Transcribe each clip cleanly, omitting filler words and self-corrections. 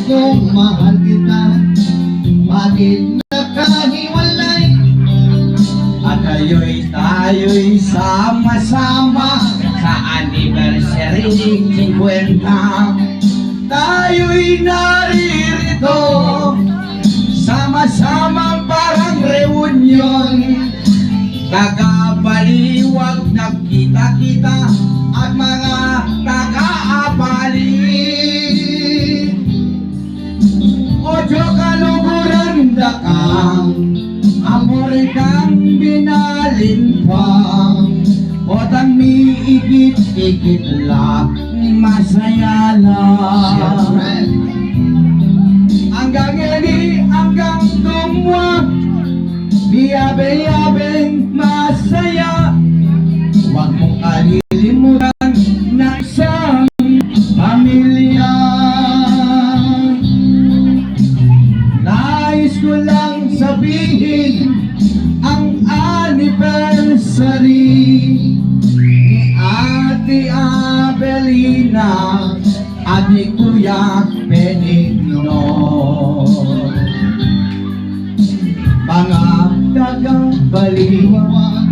kong mahal kita, bakit nakahiwalay? At tayo'y sama-sama sa anniversary 50. Tayo'y naririto, sama-sama parang reunion. Tagabaliwag nagkita-kita at mga taga-abali. Ojo kaluguran dakang, amor kang binalimpang. Otang miigit-igit lang, masaya lang. Hanggang hindi, hanggang tumuwa, biyabe-yabeng masaya. Huwag mong kalilimutan na isang pamilya. Nais ko lang sabihin ang anniversary ni Ate Abelina at ni Kuya Benigno. Mga taga-baliwag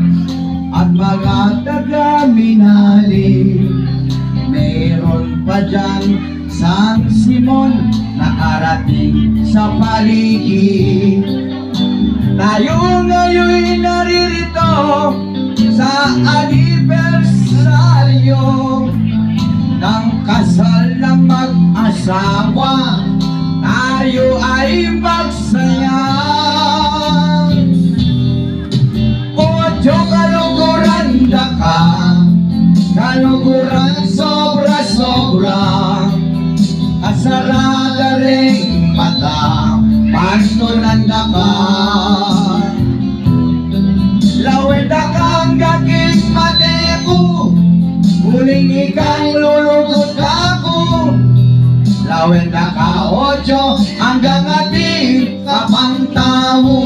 at mga taga-minali, meron pa dyan San Simon nakarating sa paligid. Tayo ngayon'y naririto sa anibersaryo ng kasal ng mag-asawa. Tayo ay magsaya. Ocho kaluguran ka, kaluguran sobra-sobra. Kasarada ring mata, pantunanda ka. Lawenda kang gaking mateko, huling ikang lulugot ako. Lawenda ka ocho, hanggang ating kapangtawo.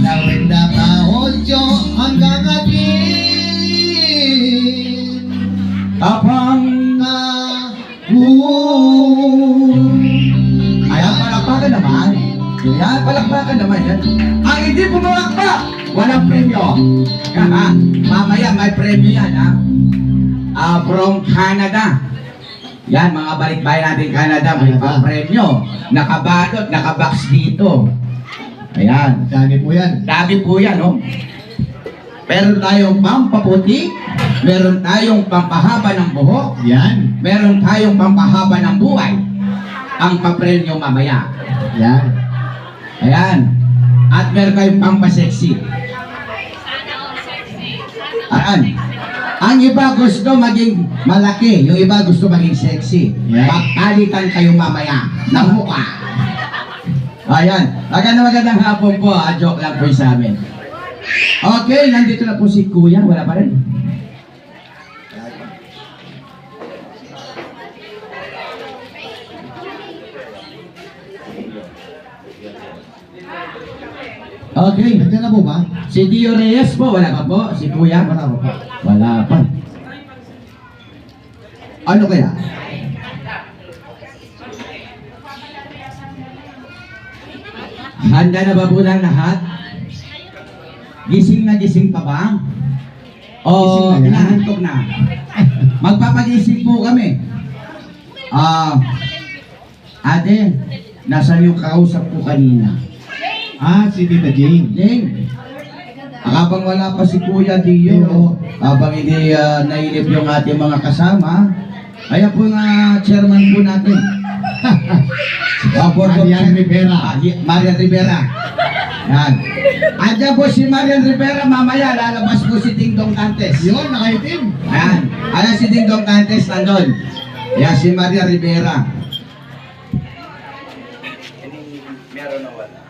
Lawenda ka ocho, hanggang ating kapangtawo. Ayan, palakpakan naman. Yan, palakpakan naman yan. Ang hindi pumalakpak, walang premyo. Mamaya may premyo yan, ha? From Canada. Yan, mga balikbayan natin Canada, may premyo. Nakabalot, nakabox dito. Ayan. Dami po yan. Dami po yan, no? Meron tayong pampaputi, meron tayong pampahaba ng buhok, Yan. meron tayong pampahaba ng buhay. Ang papremyo mamaya. Yan. Ayan. At meron kayong pampasexy. Ayan. Ang iba gusto maging malaki, yung iba gusto maging sexy. Yeah. Pagpalitan kayo mamaya ng mukha. Ayan. Magandang hapon po. Joke lang po sa amin. Okay, nandito na po si Kuya. Wala pa rin. Okay. Nandiyan na po ba? Si Dio Reyes po, wala pa po? Si Kuya? Wala pa po. Wala pa. Ano kaya? Handa na ba po ng lahat? Gising na gising pa ba? O Gising na yan. inaantok na? Magpapagising po kami. Ate, nasa yung kausap ko kanina? Si Tita Jane. Jane, habang wala pa si Kuya Dio, habang hindi nailip yung ating mga kasama, kaya po nga chairman po natin. Marian Rivera. Marian Rivera. Yan. Andiyan po si Marian Rivera, mamaya lalabas po si Ding Dong Dantes. Yun, nakaitim. Ayan. Ayan si Ding Dong Dantes nandun. Yan si Marian Rivera. Meron na wala.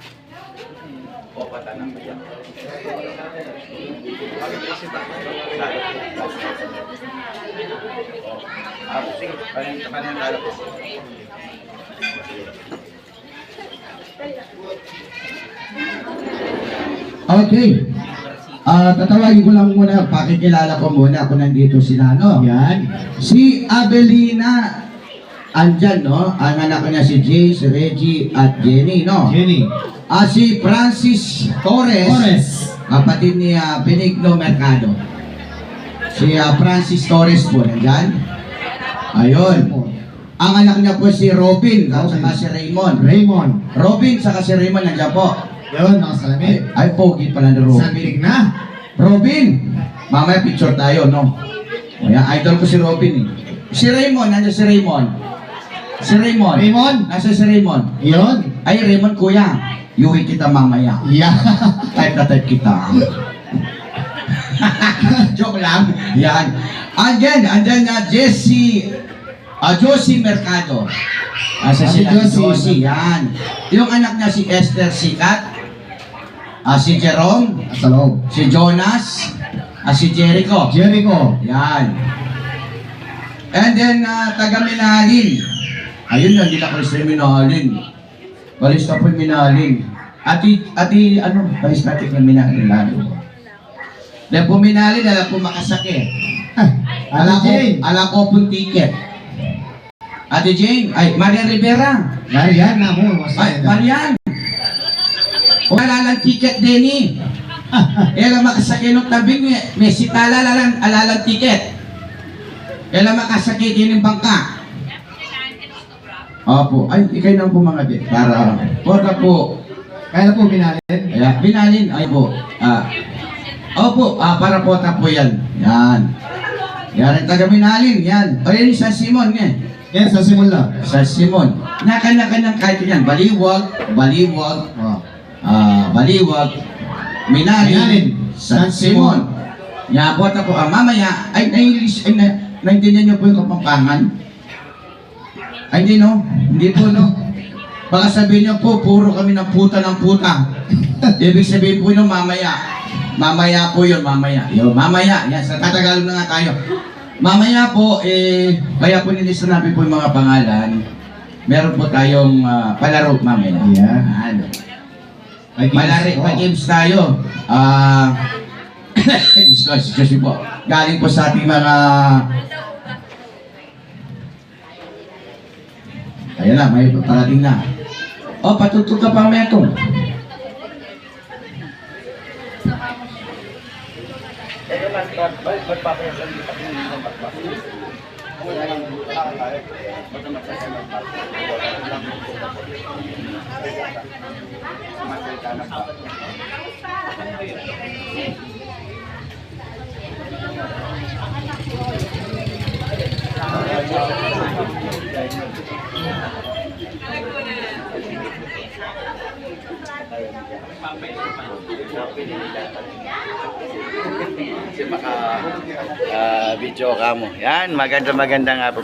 O patanang ba yan? Sige, panin talo po. Okay. Tatawagin ko lang muna, pakikilala ko muna kung nandito sila, no? Yan. Si Abelina andyan, no? Ang anak niya si Jay, si Reggie, at Jenny, no? Jenny. Si Francis Torres, Torres. kapatid ni Benigno Mercado. Si Francis Torres po, nandyan? Ayun. Ang anak niya po si Robin, at saka si Raymond. Raymond. Robin, saka si Raymond, nandyan po. Yun, nakasalamin. Ay, pogi pala ni Robin. Sandig na. Robin! Mamaya picture tayo, no? Ayan, idol ko si Robin, eh. Si Raymond, nandiyan si Raymond. Si Raymond. Raymond. Nasa si Raymond. Yun. Ay, Raymond, kuya. Iuwi kita mamaya. Yeah. Type na type kita. Joke lang. Yan. Andyan na Josie Mercado. Asa Si si Josie. Josie. Yan. Yung anak niya si Esther Sikat. Si Jerome. Sa loob. Si Jonas. Si Jericho. Jericho. Yan. And then, taga Minalin. Ayun yan, hindi na kalis na Minalin. Kalis na po yung Minalin. Kalis natin yung Minalin lalo. Dahil po Minalin, alam po makasakit. Alam ko pong ticket. Ate Jane, Maria Rivera. Marian na mo. Marian. Alalang ticket, Denny. Alam makasakit ng tabing, may sitala alalang ticket. Alam makasakit yun yung bangka. Opo. Ay, ikay na po mga din. Para po. Kaya po binalin. Kaya, binalin. Ay po. Opo. Para po po yan. Yan. Yan ang taga binalin. Yan. O yan yung San Simon. Yan. Yan, sa simula. San Simon. Nakanya-kanyang kahit yan. Baliwag. Oh. Baliwag. Minalin. San Simon. Yan po po. Mamaya. Ay, naintindihan niyo po yung Kapampangan? Ay, hindi no? Hindi po no? Baka sabihin niyo po, puro kami ng puta. Ibig sabihin po yun, mamaya. Mamaya po yun, mamaya. Mamaya, yan, sa Tagalog na nga tayo. Mamaya po, kaya po nilista namin po yung mga pangalan. Meron po tayong palaro mamaya. Yan. Games tayo. Excuse po. Galing po sa ating mga... Ayan na, may parating na. Patutog ka pa metong. Kasi maka video ka mo. Yan, maganda nga po.